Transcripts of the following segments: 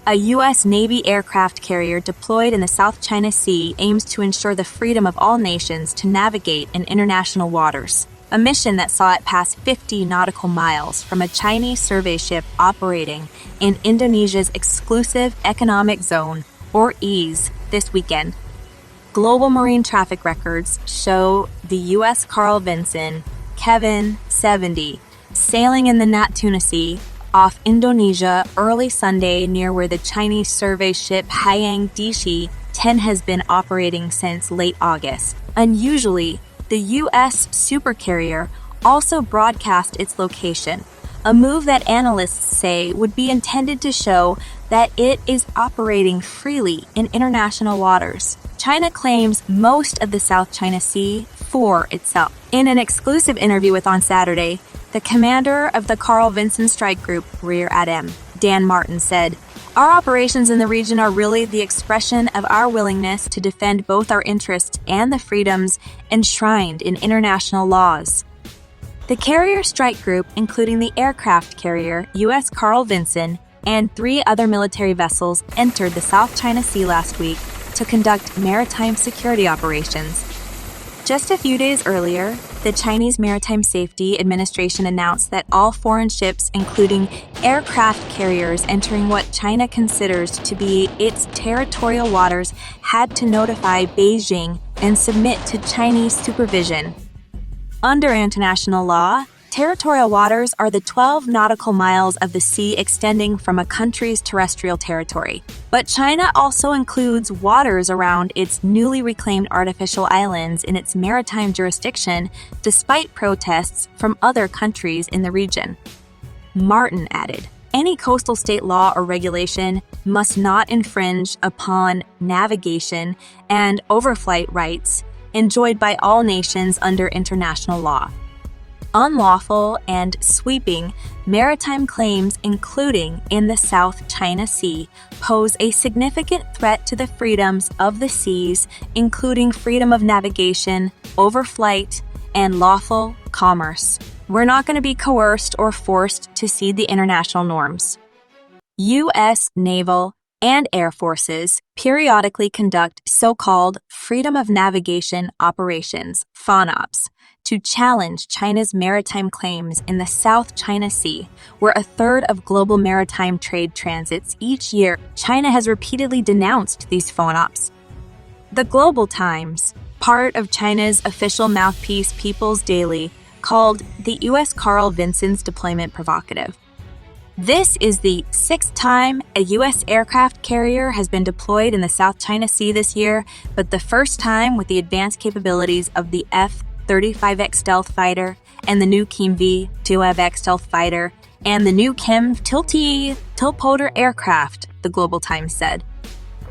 a U.S. Navy aircraft carrier deployed in the South China Sea aims to ensure the freedom of all nations to navigate in international waters, a mission that saw it pass 50 nautical miles from a Chinese survey ship operating in Indonesia's exclusive economic zone, or EEZ, this weekend. Global marine traffic records show the USS Carl Vinson, Kevin 70, sailing in the Natuna Sea off Indonesia early Sunday near where the Chinese survey ship Haiyang Dizhi 10 has been operating since late August. Unusually, the U.S. supercarrier also broadcast its location, a move that analysts say would be intended to show that it is operating freely in international waters. China claims most of the South China Sea for itself. In an exclusive interview with On Saturday, the commander of the Carl Vinson strike group, Rear Adm. Dan Martin said, "Our operations in the region are really the expression of our willingness to defend both our interests and the freedoms enshrined in international laws." The carrier strike group, including the aircraft carrier USS Carl Vinson and 3 other military vessels, entered the South China Sea last week to conduct maritime security operations. Just a few days earlier, the Chinese Maritime Safety Administration announced that all foreign ships, including aircraft carriers entering what China considers to be its territorial waters, had to notify Beijing and submit to Chinese supervision. Under international law, territorial waters are the 12 nautical miles of the sea extending from a country's terrestrial territory. But China also includes waters around its newly reclaimed artificial islands in its maritime jurisdiction, despite protests from other countries in the region. Martin added, "Any coastal state law or regulation must not infringe upon navigation and overflight rights enjoyed by all nations under international law. Unlawful and sweeping maritime claims, including in the South China Sea, pose a significant threat to the freedoms of the seas, including freedom of navigation, overflight, and lawful commerce. We're not going to be coerced or forced to cede the international norms." U.S. naval and air forces periodically conduct so-called freedom of navigation operations, FONOPs, to challenge China's maritime claims in the South China Sea, where a third of global maritime trade transits each year. China has repeatedly denounced these FONOPs. The Global Times, part of China's official mouthpiece People's Daily, called the USS Carl Vinson's deployment provocative. This is the 6th time a U.S. aircraft carrier has been deployed in the South China Sea this year, but the first time with the advanced capabilities of the F-35X stealth fighter and the new Kim V-2F stealth fighter and the new Kim Tilpoter aircraft, the Global Times said.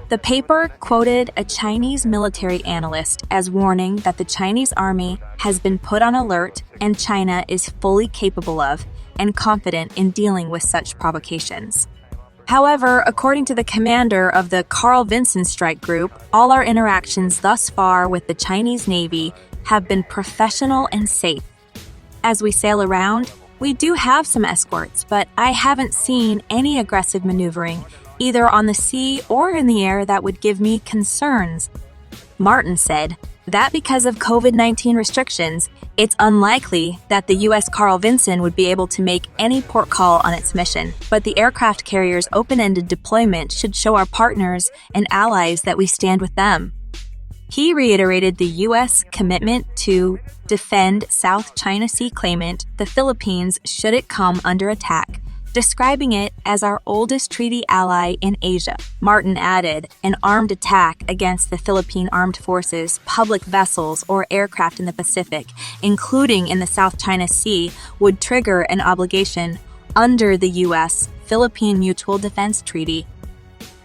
The paper quoted a Chinese military analyst as warning that the Chinese army has been put on alert and China is fully capable of and confident in dealing with such provocations. However, according to the commander of the Carl Vinson strike group, all our interactions thus far with the Chinese Navy have been professional and safe. As we sail around, we do have some escorts, but I haven't seen any aggressive maneuvering, either on the sea or in the air, that would give me concerns. Martin said that because of COVID-19 restrictions, it's unlikely that the U.S. Carl Vinson would be able to make any port call on its mission, but the aircraft carrier's open-ended deployment should show our partners and allies that we stand with them. He reiterated the U.S. commitment to defend South China Sea claimant, the Philippines, should it come under attack, describing it as our oldest treaty ally in Asia. Martin added, an armed attack against the Philippine Armed Forces, public vessels, or aircraft in the Pacific, including in the South China Sea, would trigger an obligation under the U.S.-Philippine Mutual Defense Treaty.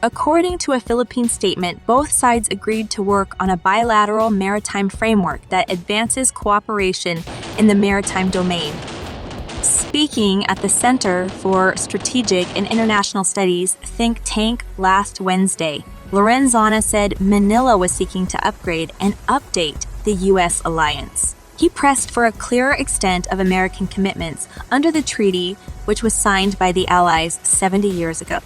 According to a Philippine statement, both sides agreed to work on a bilateral maritime framework that advances cooperation in the maritime domain. Speaking at the Center for Strategic and International Studies think tank last Wednesday, Lorenzana said Manila was seeking to upgrade and update the U.S. alliance. He pressed for a clearer extent of American commitments under the treaty, which was signed by the Allies 70 years ago.